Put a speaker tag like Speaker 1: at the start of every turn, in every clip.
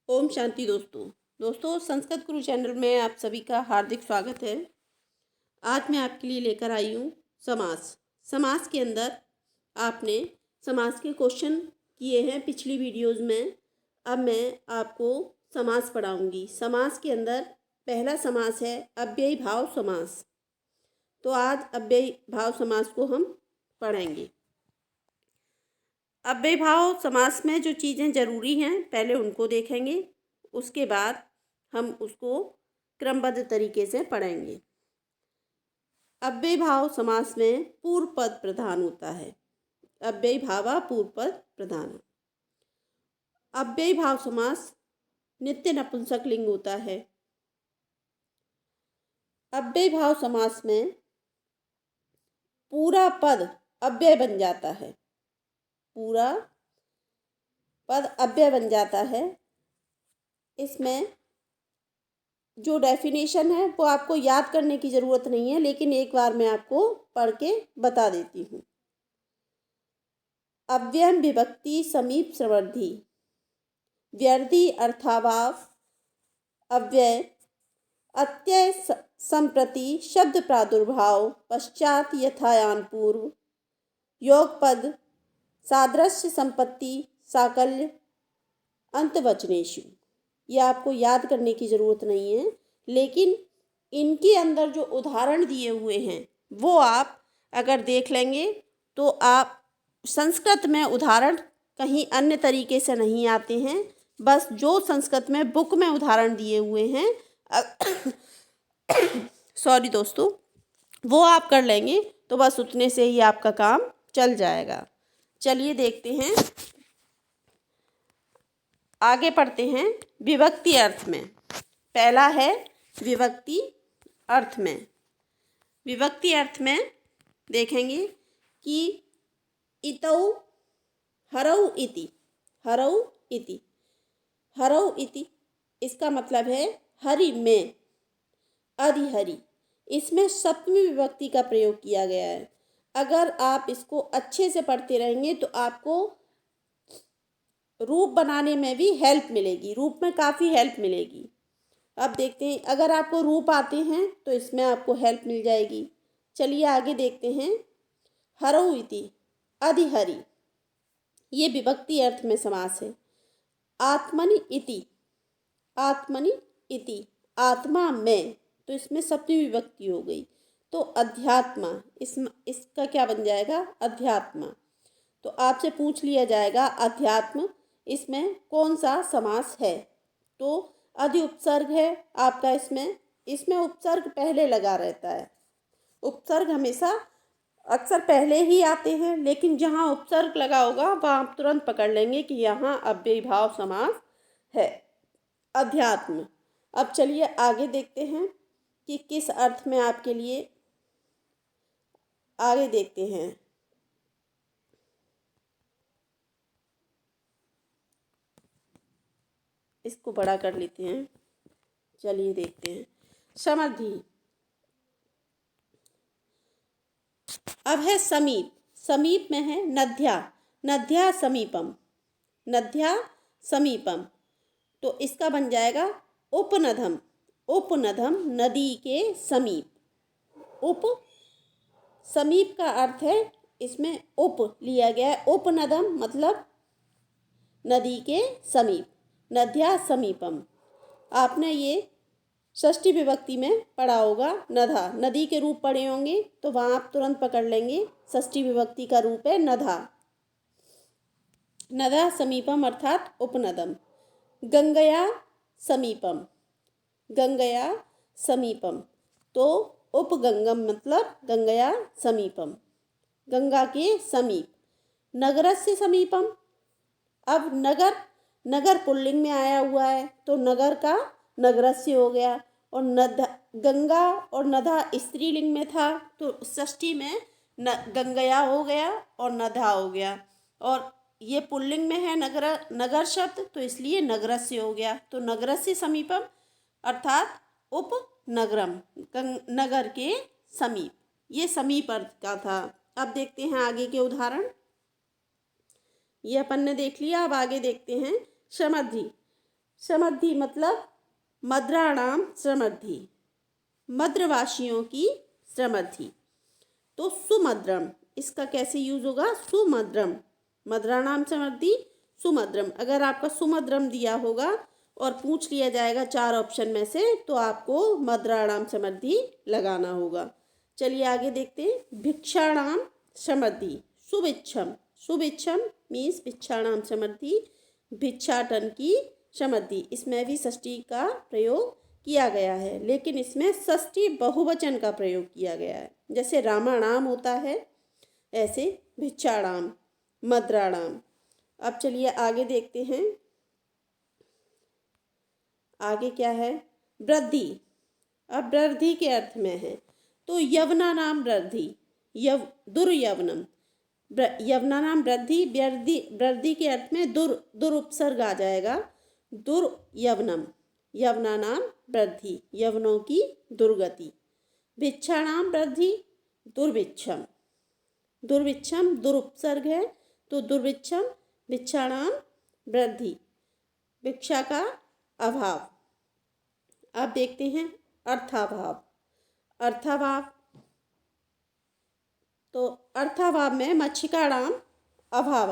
Speaker 1: ओम शांति दोस्तों संस्कृत गुरु चैनल में आप सभी का हार्दिक स्वागत है। आज मैं आपके लिए लेकर आई हूँ समास के अंदर आपने समास के क्वेश्चन किए हैं पिछली वीडियोस में। अब मैं आपको समास पढ़ाऊंगी। समास के अंदर पहला समास है अव्ययी भाव समास। तो आज अव्ययी भाव समास को हम पढ़ेंगे। अव्ययी भाव समास में जो चीज़ें ज़रूरी हैं पहले उनको देखेंगे, उसके बाद हम उसको क्रमबद्ध तरीके से पढ़ेंगे। अव्ययी भाव समास में पूर्व पद प्रधान होता है। अव्ययी भावा पूर्व पद प्रधान। अव्ययी भाव समास नित्य नपुंसक लिंग होता है। अव्ययी भाव समास में पूरा पद अव्यय बन जाता है। पूरा पद अव्यय बन जाता है। इसमें जो डेफिनेशन है वो आपको याद करने की ज़रूरत नहीं है, लेकिन एक बार मैं आपको पढ़ के बता देती हूँ। अव्ययम विभक्ति समीप समृद्धि व्यर्थी अर्थाभाव अव्यय अत्यय संप्रति शब्द प्रादुर्भाव पश्चात यथायान पूर्व योग पद सादृश्य संपत्ति साकल्य अंतवचनेषु। यह आपको याद करने की ज़रूरत नहीं है, लेकिन इनके अंदर जो उदाहरण दिए हुए हैं वो आप अगर देख लेंगे तो आप संस्कृत में उदाहरण कहीं अन्य तरीके से नहीं आते हैं। बस जो संस्कृत में बुक में उदाहरण दिए हुए हैं सॉरी दोस्तों, वो आप कर लेंगे तो बस उतने से ही आपका काम चल जाएगा। चलिए देखते हैं, आगे पढ़ते हैं। विभक्ति अर्थ में पहला है विभक्ति अर्थ में। विभक्ति अर्थ में देखेंगे कि इतौ हरौ इति। हरौ इति, हरौ इति इसका मतलब है हरि में, अधिहरि। इसमें सप्तमी विभक्ति का प्रयोग किया गया है। अगर आप इसको अच्छे से पढ़ते रहेंगे तो आपको रूप बनाने में भी हेल्प मिलेगी, रूप में काफ़ी हेल्प मिलेगी। अब देखते हैं, अगर आपको रूप आते हैं तो इसमें आपको हेल्प मिल जाएगी। चलिए आगे देखते हैं। हरौ इति अधिहरि, ये विभक्ति अर्थ में समास है। आत्मनि इति, आत्मनि इति आत्मा में, तो इसमें सप्तमी विभक्ति हो गई। तो अध्यात्मा, इसका क्या बन जाएगा? अध्यात्मा। तो आपसे पूछ लिया जाएगा अध्यात्म इसमें कौन सा समास है, तो अधि उपसर्ग है आपका। इसमें उपसर्ग पहले लगा रहता है। उपसर्ग हमेशा अक्सर पहले ही आते हैं, लेकिन जहाँ उपसर्ग लगा होगा वहाँ आप तुरंत पकड़ लेंगे कि यहाँ अव्ययी भाव समास है, अध्यात्म। अब चलिए आगे देखते हैं कि किस अर्थ में आपके लिए, आगे देखते हैं। इसको बड़ा कर लेते हैं। चलिए देखते हैं। समृद्धि, अब है समीप। समीप में है नद्या, नद्या समीपम, नद्या समीपम। तो इसका बन जाएगा उपनदम, उपनदम नदी के समीप। उप समीप का अर्थ है, इसमें उप लिया गया है। उपनदम मतलब नदी के समीप, नद्या समीपम। आपने ये षष्ठी विभक्ति में पढ़ा होगा। नधा, नदी के रूप पढ़े होंगे तो वहाँ आप तुरंत पकड़ लेंगे षष्ठी विभक्ति का रूप है नधा। नदा समीपम अर्थात उपनदम। गंगया समीपम, गंगया समीपम, तो उपगंगम मतलब गंगया समीपम, गंगा के समीप। नगरस्य समीपम, अब नगर, नगर पुल्लिंग में आया हुआ है तो नगर का नगरस्य हो गया। और नद, गंगा और नदा स्त्रीलिंग में था तो षष्ठी में गंगया हो गया और नदा हो गया। और ये पुल्लिंग में है नगर, नगर शब्द, तो इसलिए नगरस्य हो गया। तो नगरस्य समीपम अर्थात उपनगरम, नगर के समीप। ये समीप अर्थ का था। अब देखते हैं आगे के उदाहरण। ये अपन ने देख लिया। अब आगे देखते हैं समृद्धि। समृद्धि मतलब मद्राणाम समृद्धि, मद्रवासियों की समृद्धि। तो सुमद्रम, इसका कैसे यूज होगा? सुमद्रम, मद्राणाम समृद्धि सुमद्रम। अगर आपका सुमद्रम दिया होगा और पूछ लिया जाएगा 4 ऑप्शन में से, तो आपको मद्राणाम समृद्धि लगाना होगा। चलिए आगे देखते हैं। भिक्षाणाम समृद्धि सुभिक्षम, सुभिक्षम मीन्स भिक्षाणाम समृद्धि, भिक्षाटन की समृद्धि। इसमें भी षष्ठी का प्रयोग किया गया है, लेकिन इसमें षष्ठी बहुवचन का प्रयोग किया गया है। जैसे रामाणाम होता है, ऐसे भिक्षाणाम, मद्राणाम। अब चलिए आगे देखते हैं। आगे क्या है? वृद्धि। अब वृद्धि के अर्थ में है तो यवना नाम वृद्धि, दुर्यवनम, यवना नाम वृद्धि, वृद्धि के अर्थ में दुरुपसर्ग आ जाएगा, दुर्यवनम, यवना नाम वृद्धि, यवनों की दुर्गति। भिक्षाणाम वृद्धि दुर्भिक्षम, दुर्भिक्षम दुरुपसर्ग है तो दुर्भिक्षम, भिक्षाणाम वृद्धि, भिक्षा का अभाव। अब देखते हैं अर्थाभाव। अर्थाभाव तो अर्थाभाव में मच्छिकाणाम अभाव,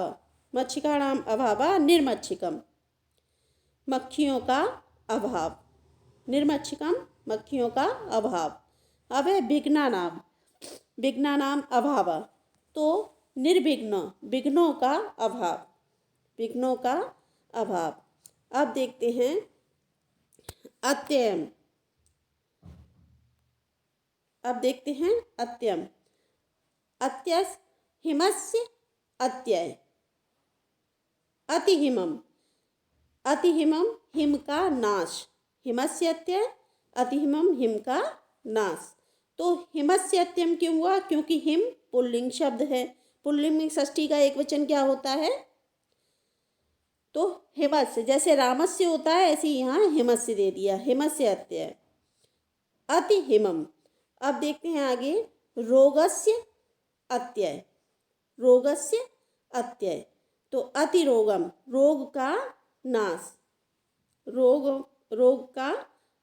Speaker 1: मच्छिकाणाम अभाव निर्मच्छिकम, मक्खियों का अभाव, निर्मच्छिकम मक्खियों का अभाव। अब है विघ्नानाम, विघ्नानाम अभाव तो निर्विघ्न, विघ्नों का अभाव, विघ्नों का अभाव। अब देखते हैं अत्ययम। अब देखते हैं अत्ययम। अत्यस हिमस्य अत्यय, अतिहिमम, अतिहिमम हिम का नाश, हिमस्य अत्यय, अतिहिमम हिम का नाश। तो हिमस्य अत्ययम क्यों हुआ? क्योंकि हिम पुल्लिंग शब्द है। पुल्लिंग में षष्ठी का एक वचन क्या होता है? तो हिमस्य, जैसे रामस्य होता है ऐसे यहाँ हिमस्य दे दिया, हिमस्य अत्यय, अतिहिमम। अब देखते हैं आगे रोगस्य अत्यय, रोगस्य अत्यय तो अतिरोगम, रोग का नाश, रोग का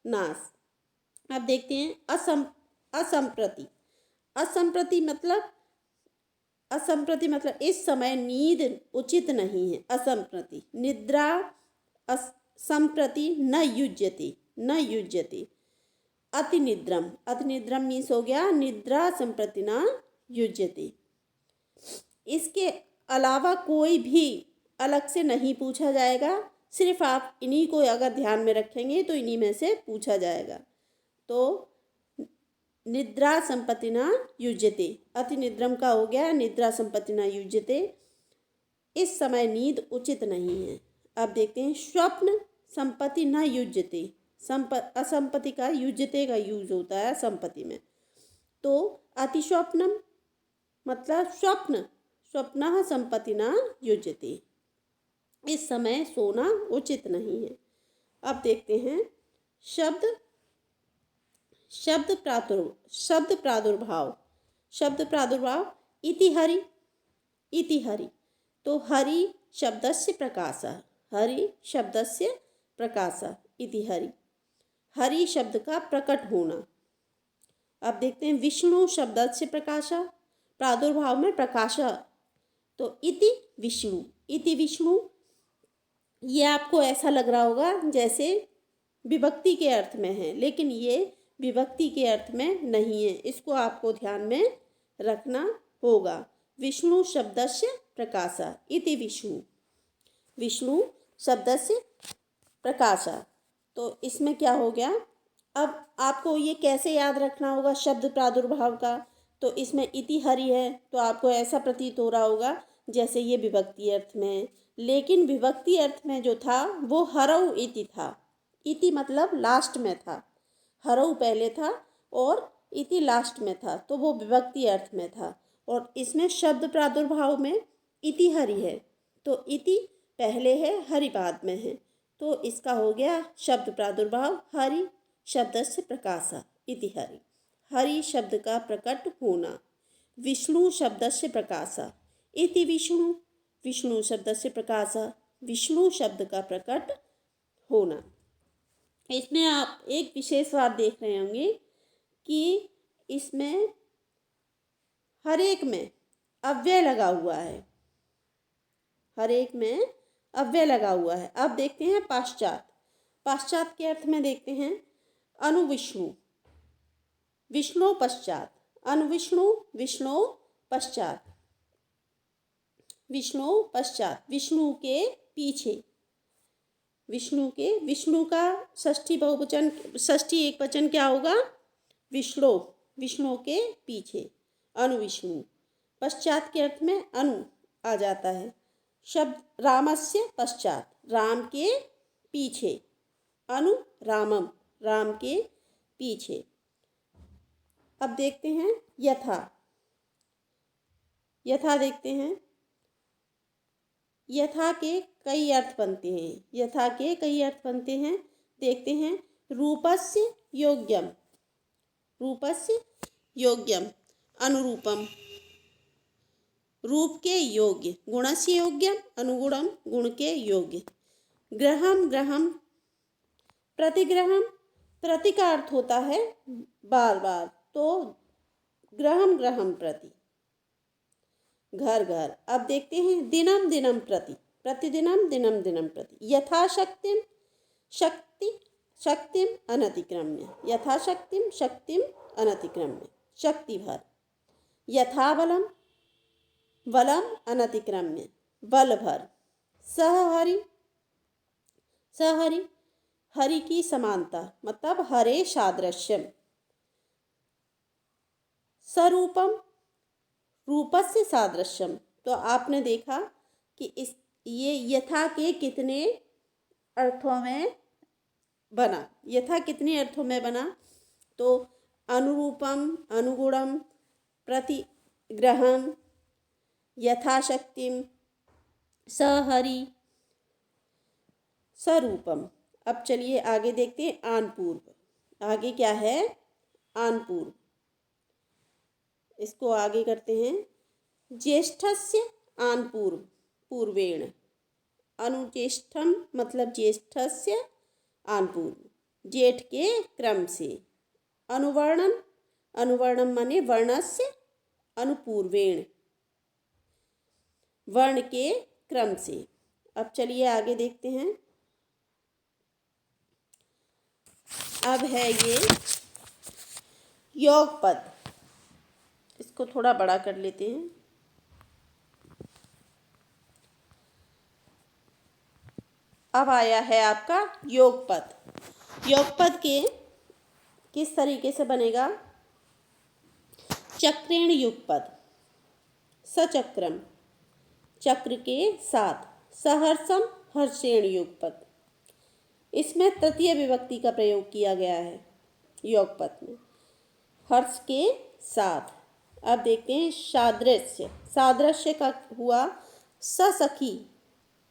Speaker 1: नाश। अब देखते हैं असंप्रति। असंप्रति मतलब इस समय नींद उचित नहीं है। असंप्रति, निद्रा संप्रति न युज्यते, न युज्यते। अतिनिद्रम, अतिनिद्रम मीन्स हो गया निद्रा संप्रति न युज्यते। इसके अलावा कोई भी अलग से नहीं पूछा जाएगा, सिर्फ आप इन्हीं को अगर ध्यान में रखेंगे तो इन्हीं में से पूछा जाएगा। तो निद्रा संपत्ति न युज्यते, अतिनिद्रम का हो गया निद्रा संपत्ति न युज्यते, इस समय नींद उचित नहीं है। अब देखते हैं स्वप्न संपत्ति न युज्यते, असंपत्ति का युज्यते का यूज होता है संपत्ति में। तो अतिस्वप्नम मतलब स्वप्न, स्वप्न संपत्ति न युज्यते, इस समय सोना उचित नहीं है। अब देखते हैं शब्द प्रादुर्भाव। शब्द प्रादुर्भाव इति हरि, इति हरि तो हरि शब्दस्य प्रकाशः, हरि शब्दस्य प्रकाशः, इति हरि, हरि शब्द का प्रकट होना। अब देखते हैं विष्णु शब्दस्य प्रकाशः, प्रादुर्भाव में प्रकाशः तो इति विष्णु, इति विष्णु। ये आपको ऐसा लग रहा होगा जैसे विभक्ति के अर्थ में है, लेकिन ये विभक्ति के अर्थ में नहीं है, इसको आपको ध्यान में रखना होगा। विष्णु शब्दस्य प्रकाशः इति विष्णु, विष्णु शब्दस्य प्रकाशः तो इसमें क्या हो गया? अब आपको ये कैसे याद रखना होगा शब्द प्रादुर्भाव का? तो इसमें इति हरि है तो आपको ऐसा प्रतीत हो रहा होगा जैसे ये विभक्ति अर्थ में है, लेकिन विभक्ति अर्थ में जो था वो हरऊ इति था। इति मतलब लास्ट में था, हरऊ पहले था और इति लास्ट में था, तो वो विभक्ति अर्थ में था। और इसमें शब्द प्रादुर्भाव में इति हरि है तो इति पहले है, हरि बाद में है, तो इसका हो गया शब्द प्रादुर्भाव हरि शब्दस्य प्रकाशः इति हरि, हरि शब्द का प्रकट होना। विष्णु शब्दस्य प्रकाशः इति विष्णु, विष्णु शब्दस्य प्रकाशः, विष्णु शब्द का प्रकट होना। इसमें आप एक विशेष बात देख रहे होंगे कि इसमें हर एक में अव्यय लगा हुआ है, हर एक में अव्यय लगा हुआ है। अब देखते हैं पश्चात। पश्चात के अर्थ में देखते हैं अनुविष्णु, विष्णु पश्चात, अनुविष्णु, विष्णु पश्चात, विष्णु पश्चात, विष्णु के पीछे, विष्णु के, विष्णु का षष्ठी बहुवचन, षष्ठी एकवचन क्या होगा? विष्णु, विष्णु के पीछे, अनुविष्णु। पश्चात के अर्थ में अनु आ जाता है। शब्द रामस्य पश्चात, राम के पीछे, अनु रामम, राम के पीछे। अब देखते हैं यथा। यथा देखते हैं, यथा के कई अर्थ बनते हैं, यथा के कई अर्थ बनते हैं। देखते हैं रूपस्य योग्यम, रूपस्य योग्यम, अनुरूपम, रूप के योग्य, गुणस्य योग्यम, अनुगुणम, गुण के योग्य। ग्रहम, ग्रहम, प्रतिग्रहम, प्रति का अर्थ होता है बार बार, तो ग्रहम, ग्रहम प्रति, घर घर। अब देखते हैं दिनम, दिनम प्रति, प्रतिदिनम, दिनम दिनम प्रति। यथाशक्तिम, शक्ति, शक्तिम अनतिक्रम्य, यथाशक्तिम, शक्तिम अनतिक्रम्य, शक्ति भर। यथाबलम, बलम अनतिक्रम्य, बल भर। सहहरि, सहहरि, हरि की समानता, मतलब हरे सादृश्यम। स्वरूपम, रूपस्य सादृश्यम। तो आपने देखा कि इस ये यथा के कितने अर्थों में बना, यथा कितने अर्थों में बना? तो अनुरूपम, अनुगुणम, प्रतिग्रहम, यथाशक्तिम, सहहरि, स्वरूपम। अब चलिए आगे देखते हैं आनपूर्व। आगे क्या है? आनपूर्व। इसको आगे करते हैं। ज्येष्ठस्य आनपूर्व, पूर्वेण, अनुज्येष्ठम मतलब ज्येष्ठस्य आनपूर्व, जेठ के क्रम से। अनुवर्णम, अनुवर्णम माने वर्णस्य, अनुपूर्वेण, वर्ण के क्रम से। अब चलिए आगे देखते हैं। अब है ये योग पद, इसको थोड़ा बड़ा कर लेते हैं। अब आया है आपका योग पद। योग पद के किस तरीके से बनेगा? चक्रेण युगपद, सचक्रम, चक्र के साथ, सहर्षम, हर्षेण युगपद। इसमें तृतीय विभक्ति का प्रयोग किया गया है योगपद में, हर्ष के साथ। अब देखते हैं सादृश्य। सादृश्य का हुआ ससखी,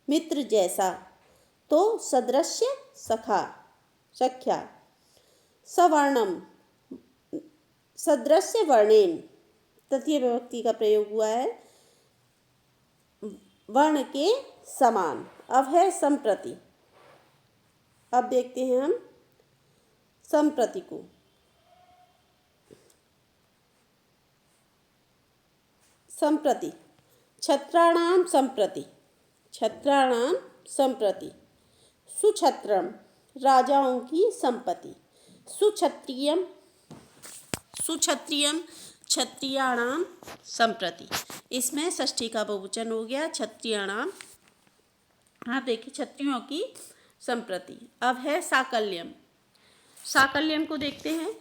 Speaker 1: मित्र जैसा, तो सदृश्य, सखा, सख्या। सवर्णम, सदृश्य वर्णेन, तृतीय विभक्ति का प्रयोग हुआ है वर्ण के समान। अब है संप्रति। अब देखते हैं हम संप्रति को। संप्रति, छत्राणाम संप्रति, छत्राणाम संप्रति। सुछत्रम, राजाओं की संपत्ति। सुक्षत्रियम, सुक्षत्रियम, क्षत्रियाणाम संप्रति। इसमें षष्ठी का बहुवचन हो गया क्षत्रियाणाम। आप देखिए क्षत्रियों की संप्रति। अब है साकल्यम। साकल्यम को देखते हैं।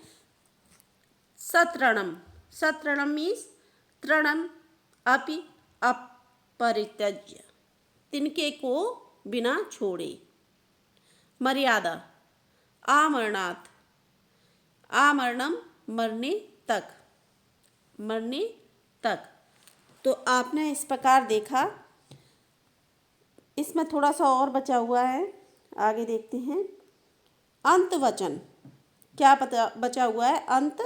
Speaker 1: सतृणम, सतृणम मीन्स तृणम अपि अपरित्यज्य, तिनके को बिना छोड़े। मर्यादा, आमरणात्, आमरणम मरने तक, मरने तक। तो आपने इस प्रकार देखा। इसमें थोड़ा सा और बचा हुआ है, आगे देखते हैं। अंत वचन, क्या बचा हुआ है? अंत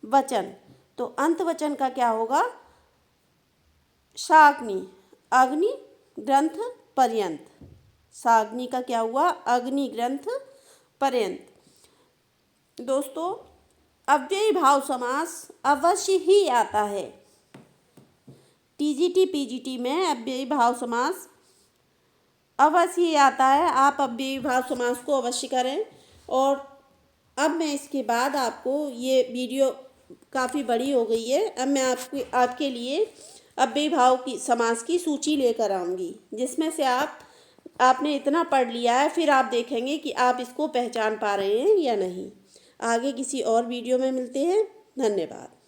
Speaker 1: वचन। तो अंत वचन का क्या होगा? शाग्नि, अग्नि, ग्रंथ पर्यंत, साग्नि का क्या हुआ, अग्नि ग्रंथ पर्यंत। दोस्तों, अव्ययी भाव समास अवश्य ही आता है। टीजीटी पीजीटी में अव्ययी भाव समास अवश्य ही आता है। आप अव्ययी भाव समास को अवश्य करें। और अब मैं इसके बाद आपको, ये वीडियो काफ़ी बड़ी हो गई है, अब मैं आपके लिए अव्ययी भाव की समास की सूची लेकर आऊँगी, जिसमें से आपने इतना पढ़ लिया है, फिर आप देखेंगे कि आप इसको पहचान पा रहे हैं या नहीं। आगे किसी और वीडियो में मिलते हैं। धन्यवाद।